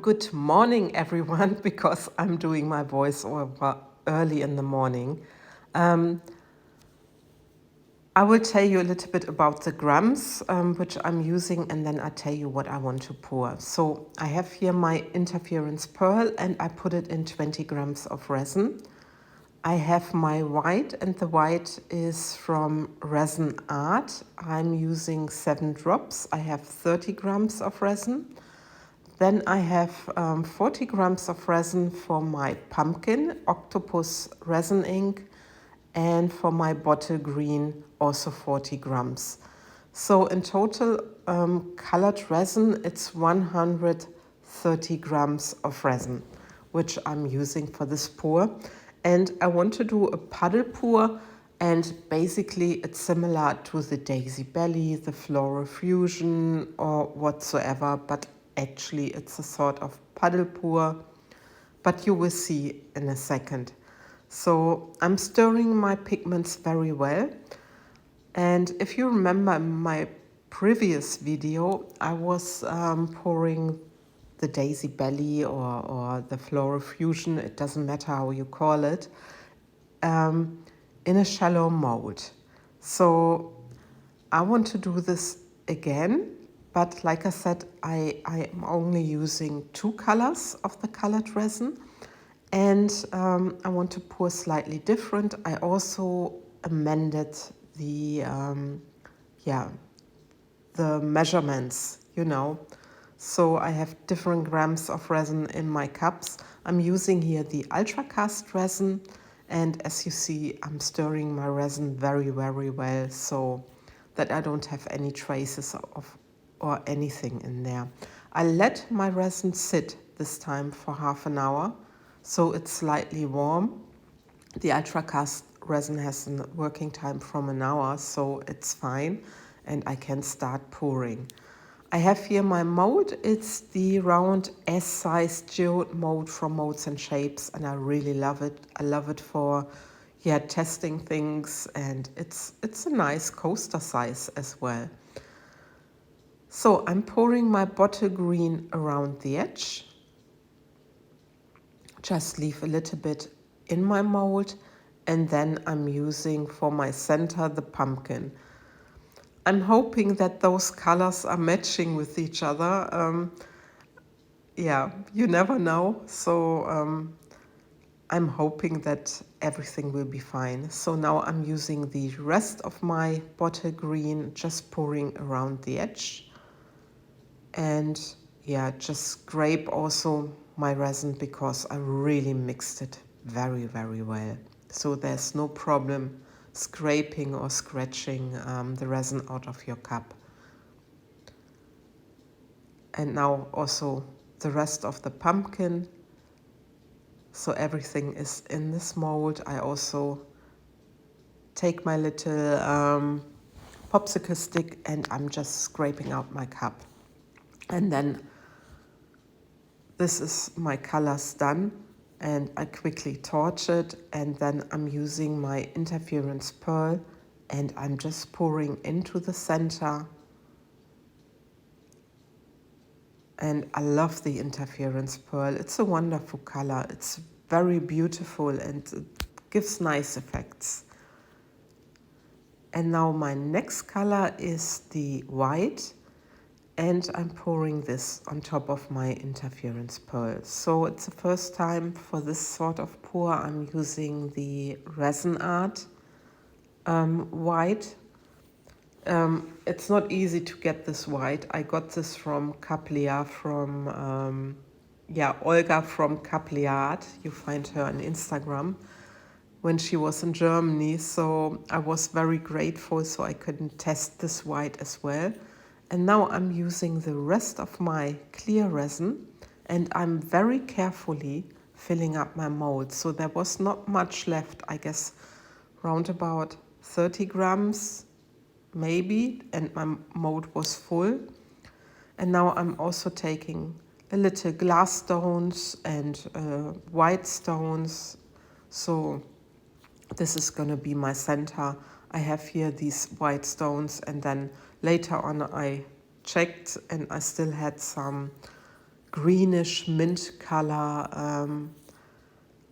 good morning, everyone, because I'm doing my voiceover early in the morning. I will tell you a little bit about the grams which I'm using, and then I'll tell you what I want to pour. So I have here my interference pearl, and I put it in 20 grams of resin. I have my white, and the white is from Resin Art. I'm using 7 drops. I have 30 grams of resin. Then I have 40 grams of resin for my pumpkin, Octopus Resin Ink, and for my bottle green, also 40 grams. So in total, colored resin, it's 130 grams of resin, which I'm using for this pour. And I want to do a puddle pour, and basically it's similar to the Daisy Belly, the Floral Fusion, or whatsoever, but actually it's a sort of puddle pour, but you will see in a second. So I'm stirring my pigments very well. And if you remember in my previous video, I was pouring the Daisy Belly or the Floral Fusion, it doesn't matter how you call it, in a shallow mold. So I want to do this again, but like I said, I am only using 2 colors of the colored resin, and I want to pour slightly different. I also amended the the measurements, So I have different grams of resin in my cups. I'm using here the ultra cast resin, and as you see, I'm stirring my resin very, very well so that I don't have any traces of or anything in there. I let my resin sit this time for half an hour, so it's slightly warm. The ultra cast resin has a working time from an hour, so it's fine, and I can start pouring. I have here my mold. It's the round S-sized geode mold from MoldsandShapes, and I really love it. I love it for testing things, and it's a nice coaster size as well. So I'm pouring my bottle green around the edge. Just leave a little bit in my mold, and then I'm using for my center the pumpkin. I'm hoping that those colors are matching with each other. You never know. So I'm hoping that everything will be fine. So now I'm using the rest of my bottle green, just pouring around the edge. And just scrape also my resin because I really mixed it very, very well. So there's no problem scraping or scratching the resin out of your cup. And now also the rest of the pumpkin. So everything is in this mold. I also take my little popsicle stick, and I'm just scraping out my cup. And then this is my colors done, and I quickly torch it, and then I'm using my interference pearl, and I'm just pouring into the center. And I love the interference pearl. It's a wonderful color. It's very beautiful, and it gives nice effects. And now my next color is the white, and I'm pouring this on top of my interference pearl. So it's the first time for this sort of pour I'm using the Resin Art white. It's not easy to get this white. I got this from Kaplia, from Olga from Kaplia Art. You find her on Instagram when she was in Germany. So I was very grateful, so I could test this white as well. And now I'm using the rest of my clear resin, and I'm very carefully filling up my mold. So there was not much left, I guess round about 30 grams maybe, and my mold was full. And now I'm also taking a little glass stones and white stones. So this is going to be my center. I have here these white stones, and then later on I checked and I still had some greenish mint color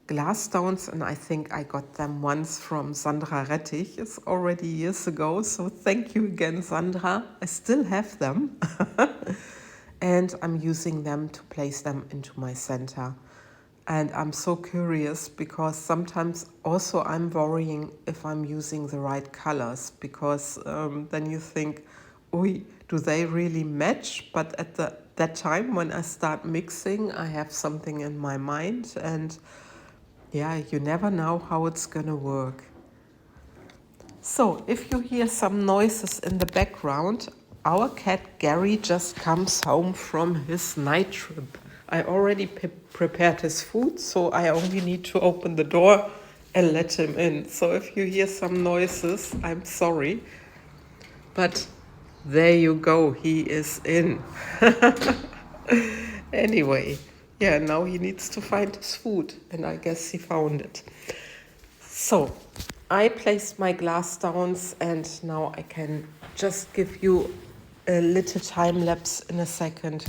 glass stones, and I think I got them once from Sandra Rettich. It's already years ago, so thank you again, Sandra. I still have them. And I'm using them to place them into my center. And I'm so curious because sometimes also I'm worrying if I'm using the right colors, because then you think, oi, do they really match? But at that time when I start mixing, I have something in my mind, and yeah, you never know how it's gonna work. So if you hear some noises in the background, our cat Gary just comes home from his night trip. I already prepared his food, so I only need to open the door and let him in. So if you hear some noises, I'm sorry. But there you go, he is in. Anyway, yeah, now he needs to find his food, and I guess he found it. So I placed my glass stones, and now I can just give you a little time lapse in a second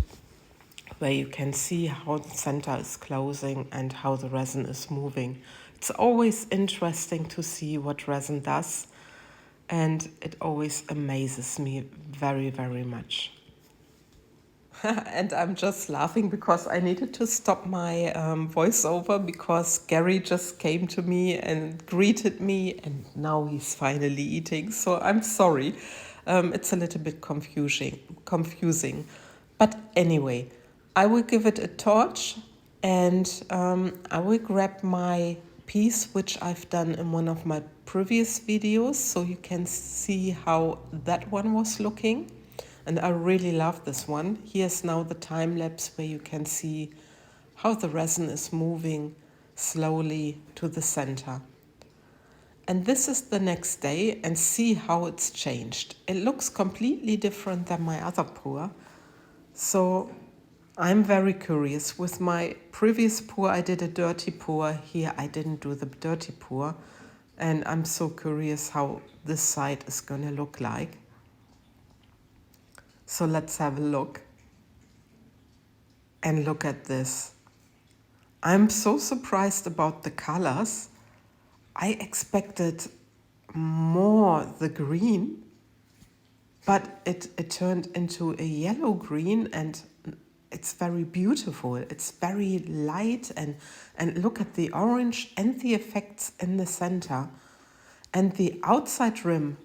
where you can see how the center is closing and how the resin is moving. It's always interesting to see what resin does, and it always amazes me very, very much. And I'm just laughing because I needed to stop my voiceover because Gary just came to me and greeted me, and now he's finally eating. So I'm sorry. It's a little bit confusing. But anyway, I will give it a torch, and I will grab my piece, which I've done in one of my previous videos, so you can see how that one was looking. And I really love this one. Here's now the time lapse where you can see how the resin is moving slowly to the center. And this is the next day, and see how it's changed. It looks completely different than my other pour. So I'm very curious. With my previous pour, I did a dirty pour. Here I didn't do the dirty pour. And I'm so curious how this side is gonna look like. So let's have a look. And look at this. I'm so surprised about the colors. I expected more the green, but it turned into a yellow green, and it's very beautiful. It's very light, and look at the orange and the effects in the center. And the outside rim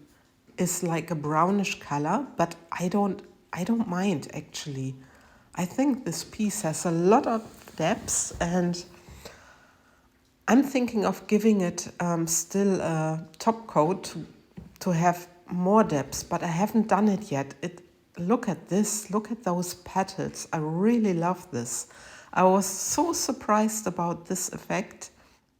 is like a brownish color, but I don't mind actually. I think this piece has a lot of depth, and I'm thinking of giving it still a top coat to have more depth, but I haven't done it yet. Look at this, look at those petals. I really love this. I was so surprised about this effect,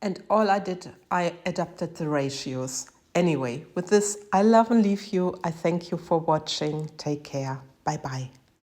and all I did, I adapted the ratios. Anyway, with this, I love and leave you. I thank you for watching. Take care. Bye bye.